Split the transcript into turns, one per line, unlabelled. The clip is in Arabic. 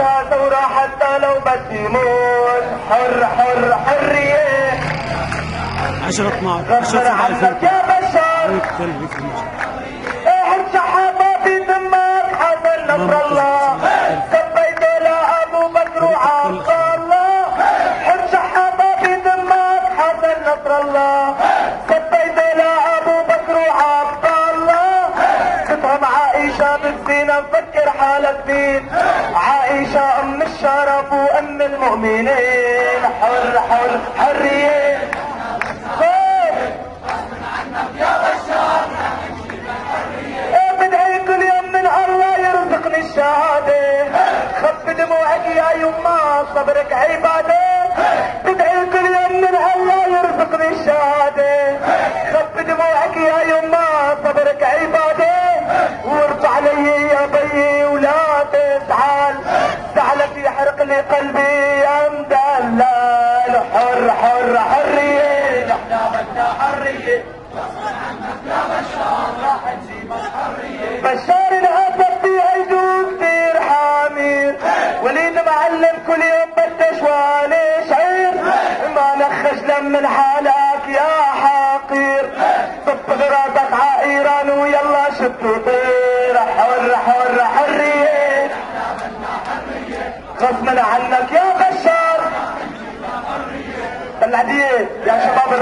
بدها ثورة حتى لو بس يموت. حر حر حرية
10/12
عنك يا بشار. حر سحابة في دمك حسن نصر الله. سبيت لأبو بكر وعبد الله. حر سحابة في دمك حسن نصر الله. سبيت لأبو بكر وعبد الله. تفهم عائشة بالزينة مفكر حالك فين. عائشة أم الشرف وأم المؤمنين. حر حر حرية الشهادة. خف دموعك يا يما صبرك عبادة. بدعي كل يوم من الله يرزقني الشهادة. خف دموعك يا يما صبرك عبادة. وارفع لي يا بيي ولا تزعل. زعلك يحرق لي قلبي يا مدلل. حر حر حرية نحن بدنا حرية. غصبا عنك يا بشار راح نجيبك حرية. بشار الاسد وليد معلم كل يوم بدش والي شعير. ما نخش دم من حالك يا حقير. طب راسك عايران ويلا شد وطير. حر حر حرية غصبا عنك يا بشار. العديد يا شباب